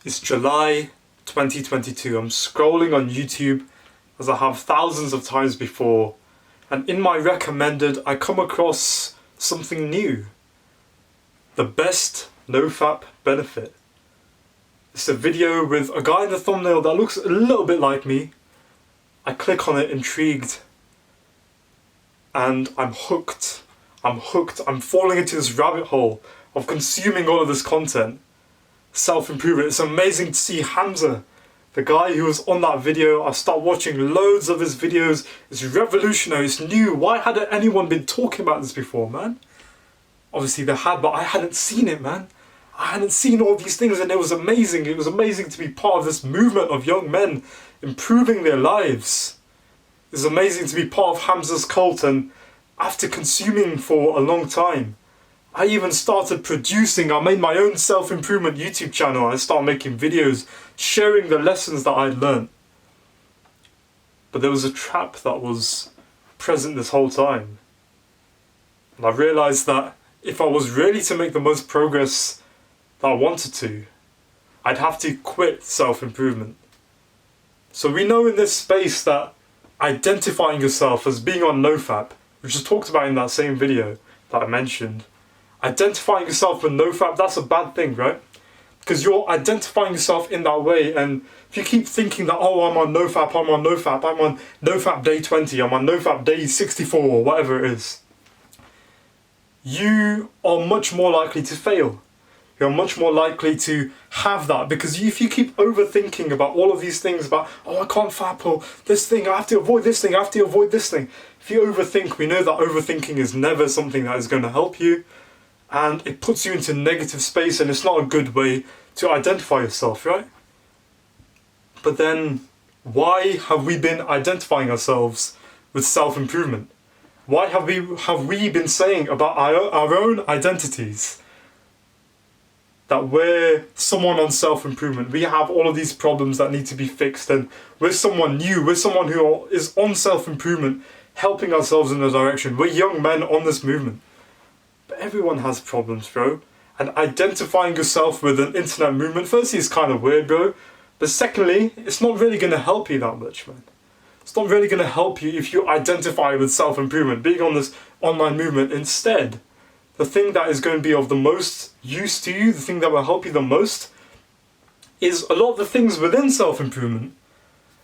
It's July 2022. I'm scrolling on YouTube as I have thousands of times before, and in my recommended I come across something new. The best NoFap benefit. It's a video with a guy in the thumbnail that looks a little bit like me. I click on it intrigued and I'm hooked. I'm falling into this rabbit hole of consuming all of this content. Self-improvement. It's amazing to see Hamza, the guy who was on that video. I start watching loads of his videos. It's revolutionary, it's new. Why hadn't anyone been talking about this before, man? Obviously they had, but I hadn't seen it, man. I hadn't seen all these things, and it was amazing. It was amazing to be part of this movement of young men improving their lives. It's amazing to be part of Hamza's cult, and after consuming for a long time, I even started producing. I made my own self-improvement YouTube channel. I started making videos, sharing the lessons that I'd learned. But there was a trap that was present this whole time. And I realized that if I was really to make the most progress that I wanted to, I'd have to quit self-improvement. So we know in this space that identifying yourself as being on NoFap, which is talked about in that same video that I mentioned, identifying yourself with NoFap, that's a bad thing, right? Because you're identifying yourself in that way, and if you keep thinking that, oh, I'm on NoFap, I'm on NoFap day 20, I'm on NoFap day 64, or whatever it is, you are much more likely to fail. You're much more likely to have that, because if you keep overthinking about all of these things, about, oh, I can't fap, or this thing, I have to avoid this thing, I have to avoid this thing. If you overthink, we know that overthinking is never something that is going to help you. And it puts you into negative space, and it's not a good way to identify yourself, right? But then, why have we been identifying ourselves with self-improvement? Why have we been saying about our own identities that we're someone on self-improvement? We have all of these problems that need to be fixed, and we're someone new, we're someone who is on self-improvement, helping ourselves in the direction. We're young men on this movement. Everyone has problems, bro. And identifying yourself with an internet movement, firstly, is kind of weird, bro. But secondly, it's not really going to help you that much, man. It's not really going to help you if you identify with self-improvement, being on this online movement. Instead, the thing that is going to be of the most use to you, the thing that will help you the most, is a lot of the things within self-improvement.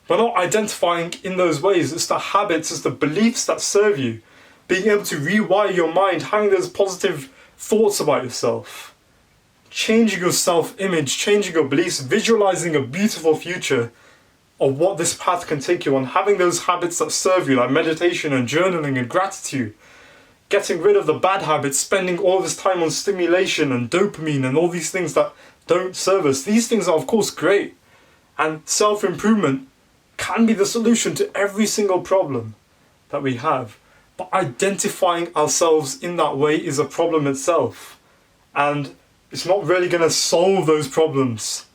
We're not identifying in those ways. It's the habits, it's the beliefs that serve you. Being able to rewire your mind, having those positive thoughts about yourself, changing your self-image, changing your beliefs, visualizing a beautiful future of what this path can take you on, having those habits that serve you, like meditation and journaling and gratitude, getting rid of the bad habits, spending all this time on stimulation and dopamine and all these things that don't serve us. These things are of course great, and self-improvement can be the solution to every single problem that we have. But identifying ourselves in that way is a problem itself. And it's not really going to solve those problems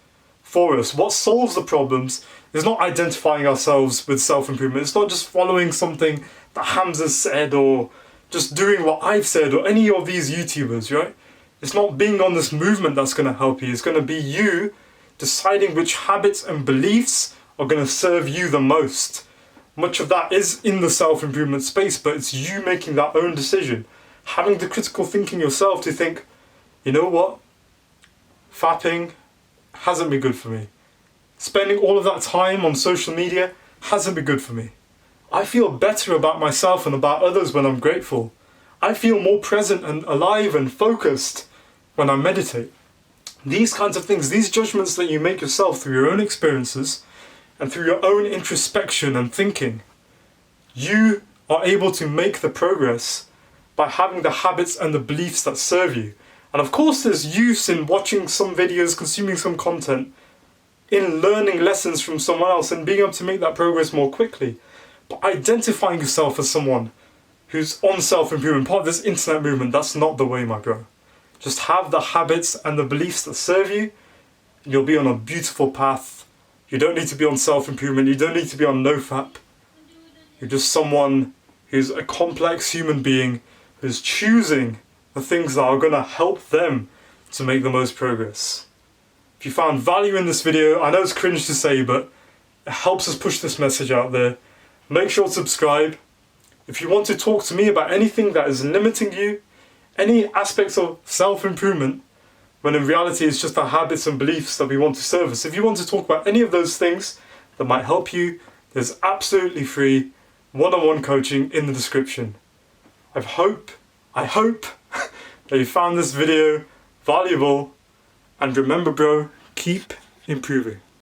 for us. What solves the problems is not identifying ourselves with self-improvement. It's not just following something that Hamza said, or just doing what I've said, or any of these YouTubers, right? It's not being on this movement that's going to help you. It's going to be you deciding which habits and beliefs are going to serve you the most. Much of that is in the self-improvement space, but it's you making that own decision. Having the critical thinking yourself to think, you know what? Fapping hasn't been good for me. Spending all of that time on social media hasn't been good for me. I feel better about myself and about others when I'm grateful. I feel more present and alive and focused when I meditate. These kinds of things, these judgments that you make yourself through your own experiences, and through your own introspection and thinking, you are able to make the progress by having the habits and the beliefs that serve you. And of course there's use in watching some videos, consuming some content, in learning lessons from someone else and being able to make that progress more quickly. But identifying yourself as someone who's on self-improvement, part of this internet movement, that's not the way, my bro. Just have the habits and the beliefs that serve you, and you'll be on a beautiful path. You don't need to be on self-improvement, you don't need to be on NoFap. You're just someone who's a complex human being who's choosing the things that are going to help them to make the most progress. If you found value in this video, I know it's cringe to say, but it helps us push this message out there. Make sure to subscribe. If you want to talk to me about anything that is limiting you, any aspects of self-improvement, when in reality it's just our habits and beliefs that we want to service. If you want to talk about any of those things that might help you, there's absolutely free one-on-one coaching in the description. I hope that you found this video valuable, and remember bro, keep improving.